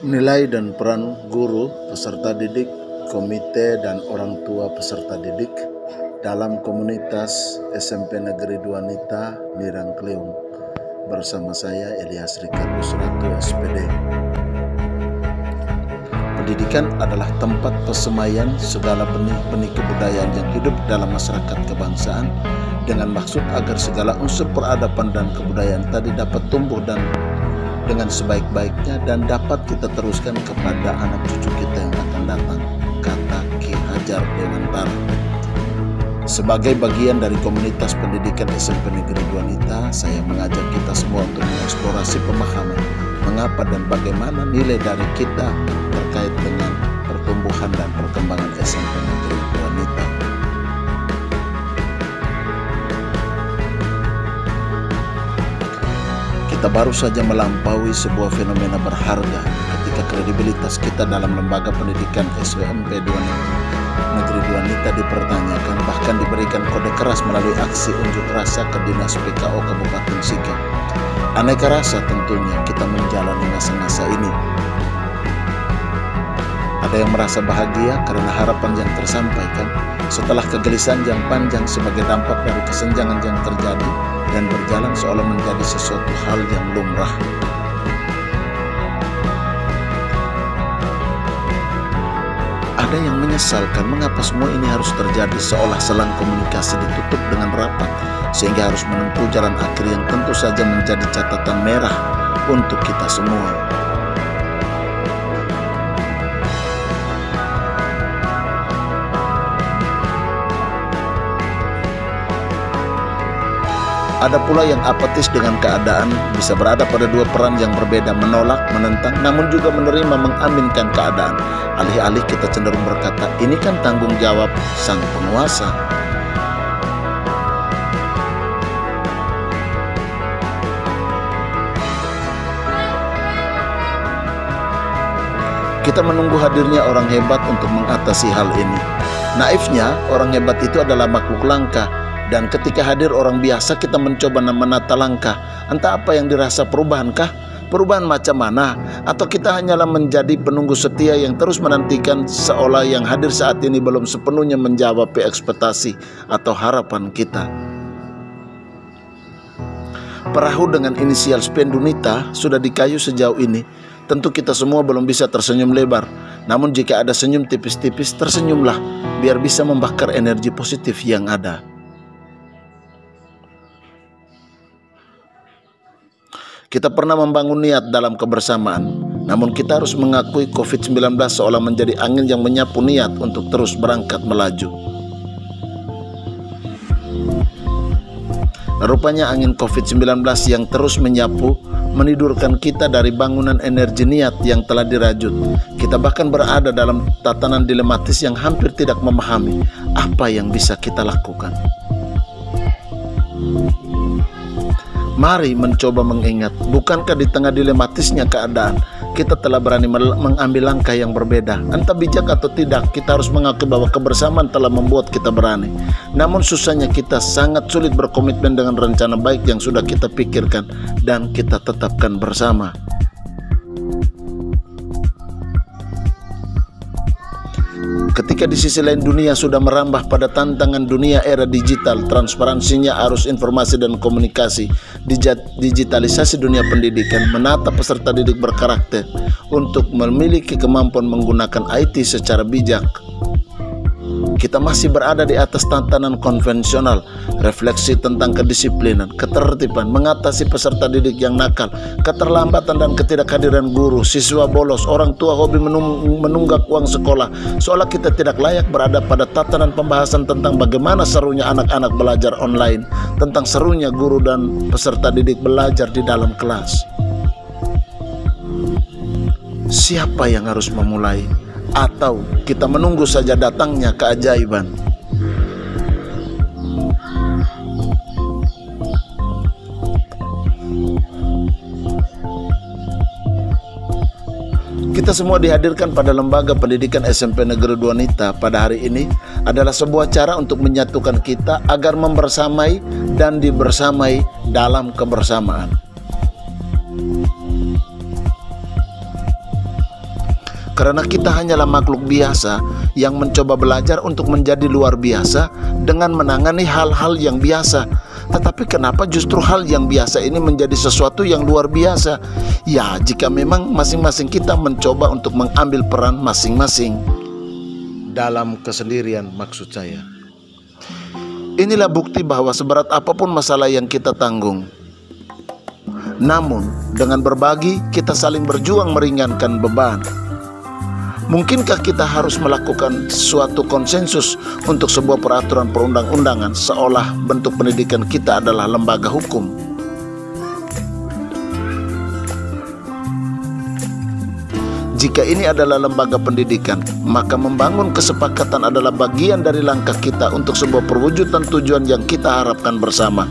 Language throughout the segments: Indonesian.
Nilai dan peran guru, peserta didik, komite, dan orang tua peserta didik dalam komunitas SMP Negeri 2 Nita, Mirangkleung. Bersama saya Elias Rikat Usratu, SPD. Pendidikan adalah tempat persemaian segala benih-benih kebudayaan yang hidup dalam masyarakat kebangsaan dengan maksud agar segala unsur peradaban dan kebudayaan tadi dapat tumbuh dan dengan sebaik-baiknya dan dapat kita teruskan kepada anak cucu kita yang akan datang, kata Ki Hajar Dewantara. Sebagai bagian dari komunitas pendidikan SMP Negeri 2 Nita, saya mengajak kita semua untuk mengeksplorasi pemahaman mengapa dan bagaimana nilai dari kita terkait dengan pertumbuhan dan perkembangan SMP Negeri 2 Nita. Kita baru saja melampaui sebuah fenomena berharga ketika kredibilitas kita dalam lembaga pendidikan SMP Negeri 2 Nita dipertanyakan, bahkan diberikan kode keras melalui aksi unjuk rasa ke Dinas PKO Kabupaten Sika. Aneka rasa tentunya kita menjalani masa-masa ini. Ada yang merasa bahagia karena harapan yang tersampaikan setelah kegelisahan yang panjang sebagai dampak dari kesenjangan yang terjadi dan berjalan seolah menjadi sesuatu hal yang lumrah. Ada yang menyesalkan mengapa semua ini harus terjadi seolah selang komunikasi ditutup dengan rapat sehingga harus menempuh jalan akhir yang tentu saja menjadi catatan merah untuk kita semua. Ada pula yang apatis dengan keadaan, bisa berada pada dua peran yang berbeda, menolak, menentang, namun juga menerima, mengaminkan keadaan. Alih-alih kita cenderung berkata, ini kan tanggung jawab sang penguasa. Kita menunggu hadirnya orang hebat untuk mengatasi hal ini. Naifnya, orang hebat itu adalah makhluk langka. Dan ketika hadir orang biasa, kita mencoba menata langkah. Entah apa yang dirasa, perubahankah? Perubahan macam mana? Atau kita hanyalah menjadi penunggu setia yang terus menantikan seolah yang hadir saat ini belum sepenuhnya menjawab ekspektasi atau harapan kita. Perahu dengan inisial Spendunita sudah dikayu sejauh ini. Tentu kita semua belum bisa tersenyum lebar. Namun jika ada senyum tipis-tipis, tersenyumlah biar bisa membakar energi positif yang ada. Kita pernah membangun niat dalam kebersamaan, namun kita harus mengakui COVID-19 seolah menjadi angin yang menyapu niat untuk terus berangkat melaju. Rupanya angin COVID-19 yang terus menyapu menidurkan kita dari bangunan energi niat yang telah dirajut. Kita bahkan berada dalam tatanan dilematis yang hampir tidak memahami apa yang bisa kita lakukan. Mari mencoba mengingat, bukankah di tengah dilematisnya keadaan, kita telah berani mengambil langkah yang berbeda. Entah bijak atau tidak, kita harus mengakui bahwa kebersamaan telah membuat kita berani. Namun susahnya kita sangat sulit berkomitmen dengan rencana baik yang sudah kita pikirkan dan kita tetapkan bersama. Ketika di sisi lain dunia sudah merambah pada tantangan dunia era digital, transparansinya arus informasi dan komunikasi, digitalisasi dunia pendidikan, menata peserta didik berkarakter untuk memiliki kemampuan menggunakan IT secara bijak. Kita masih berada di atas tatanan konvensional, refleksi tentang kedisiplinan, ketertiban, mengatasi peserta didik yang nakal, keterlambatan dan ketidakhadiran guru, siswa bolos, orang tua hobi menunggak uang sekolah, seolah kita tidak layak berada pada tatanan pembahasan tentang bagaimana serunya anak-anak belajar online, tentang serunya guru dan peserta didik belajar di dalam kelas. Siapa yang harus memulai? Atau kita menunggu saja datangnya keajaiban? Kita semua dihadirkan pada lembaga pendidikan SMP Negeri Dwanita pada hari ini adalah sebuah cara untuk menyatukan kita agar membersamai dan dibersamai dalam kebersamaan. Karena kita hanyalah makhluk biasa yang mencoba belajar untuk menjadi luar biasa dengan menangani hal-hal yang biasa. Tetapi kenapa justru hal yang biasa ini menjadi sesuatu yang luar biasa? Ya, jika memang masing-masing kita mencoba untuk mengambil peran masing-masing dalam kesendirian, maksud saya. Inilah bukti bahwa seberat apapun masalah yang kita tanggung, namun dengan berbagi kita saling berjuang meringankan beban. Mungkinkah kita harus melakukan suatu konsensus untuk sebuah peraturan perundang-undangan seolah bentuk pendidikan kita adalah lembaga hukum? Jika ini adalah lembaga pendidikan, maka membangun kesepakatan adalah bagian dari langkah kita untuk sebuah perwujudan tujuan yang kita harapkan bersama.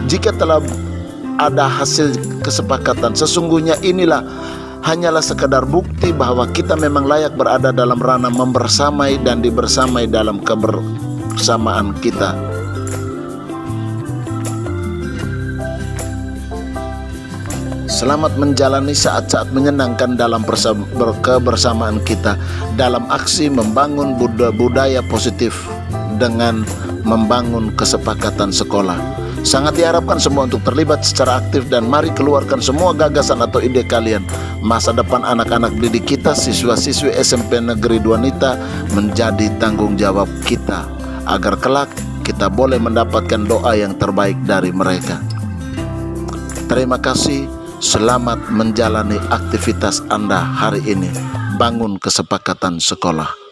Jika telah ada hasil kesepakatan, sesungguhnya inilah hanyalah sekadar bukti bahwa kita memang layak berada dalam ranah membersamai dan dibersamai dalam kebersamaan kita. Selamat menjalani saat-saat menyenangkan dalam kebersamaan kita dalam aksi membangun budaya positif dengan membangun kesepakatan sekolah. Sangat diharapkan semua untuk terlibat secara aktif dan mari keluarkan semua gagasan atau ide kalian. Masa depan anak-anak didik kita, siswa-siswi SMP Negeri Dwanita menjadi tanggung jawab kita agar kelak kita boleh mendapatkan doa yang terbaik dari mereka. Terima kasih, selamat menjalani aktivitas Anda hari ini. Bangun kesepakatan sekolah.